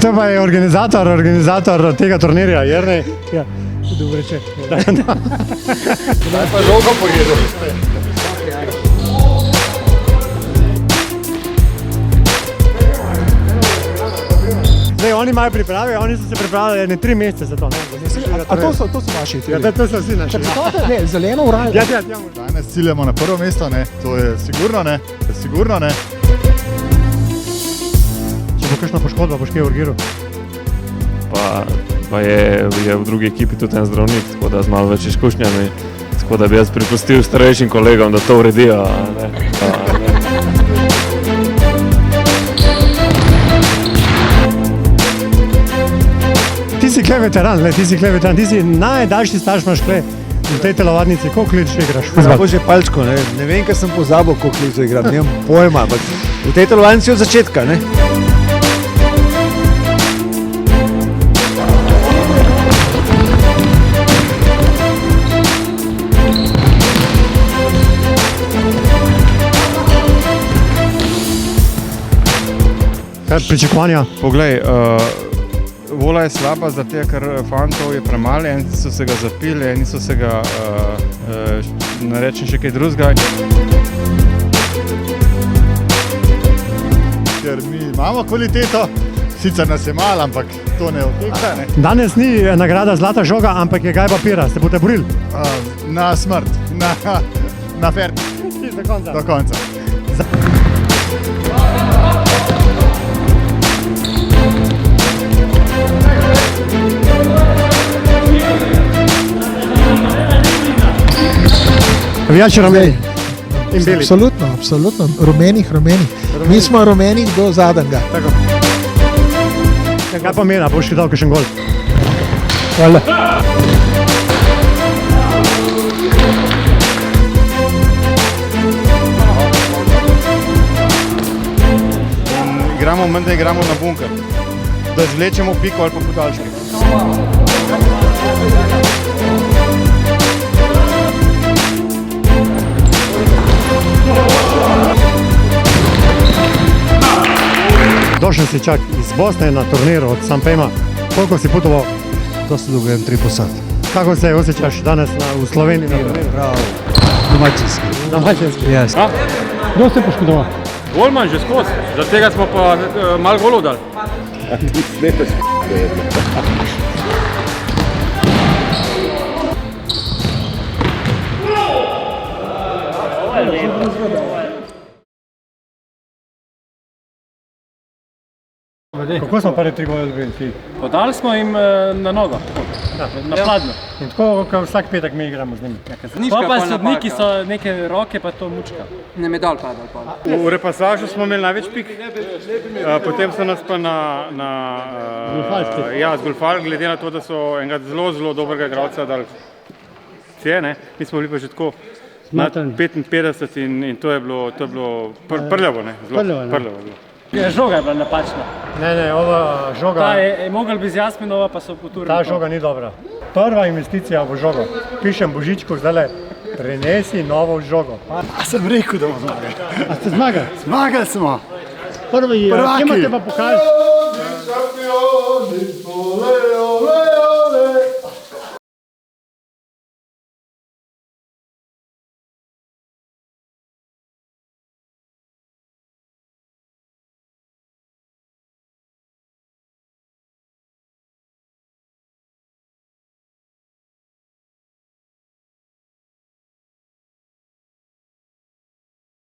To pa je organizator tega turnirja, Jernej. Ja, dobro reče. Zdaj pa žogo pogledal. Zdaj, oni imajo priprave, oni so se pripravili 3 mesece za to. A to so vaši cilji? Ja, to so vsi naši. Ne, zeleno uraj. Ja. Danes ciljamo na prvo mesto, ne? To je sigurno, ne? Če bo kakšna poškodba, boš kaj urgiral? Pa je v drugi ekipi tudi en zdravnik, tako da z malo več izkušnjami, tako da bi jaz pripustil starejšim kolegom, da to uredijo. Ti si kle veteran, ti si najdaljši staž imaš kle v tej telovadnici. Koliko let še igraš? Tako že palčko, ne vem, kaj sem pozabil, koliko let igram, nemam pojma. V tej telovadnici od začetka, ne? Kaj pričakovanja? Poglej, vola je slaba, zato ker fantov je premalo, eni so se ga zapili, eni so se ga, ne rečem še kaj drugega. Ker mi imamo kvaliteto, sicer nas je malo, ampak to ne odtekta, ne? Danes ni nagrada zlata žoga, ampak je gajba pira. Ste boste borili? Na smrt, na fer. Do konca. Navijači rumeni in beli. Absolutno. Rumenih. Mi smo rumenih do zadnjega. Kaj pa mena, boš dal kakšen gol? Hvala. Igramo menda, igramo na bunker, da izvlečemo piko ali pa podaljške. Došel si čak iz Bosne na turnir od Sanpema. Koliko si putoval? Dosta dolgo, 3 posad. Kako se osjećaš danes v Sloveniji na turniru? Prav, domačinski. Yes. Kdo ste poškodoval? Golman že skozi, zaradi tega smo pa malo golov dali. Kako smo prvi 3 gole dobili? Podali smo jim na nogo, na hladno. In tako, kot vsak petek mi igramo z njimi. Pa sodniki so neke roke, pa to mučka. Ne medalj padal. V repasažu smo imeli največ pik, potem so nas pa zgolfali, glede na to, da so enega zelo dobrega igralca dali cijene. Mi smo bili pa že tako na 55 in to je bilo prljavo, ne? Zelo prljavo. Žoga je bila napačna. Ne, ova žoga... Ta je mogla biti z Jasminova, pa so poturili. Ta žoga ni dobra. Prva investicija v žogo. Pišem Božičku zdajle, prenesi novo žogo. A sem rekel, da bomo zmagali. A ste zmagali? Zmagali smo. Prvi, kje imate pa pokali?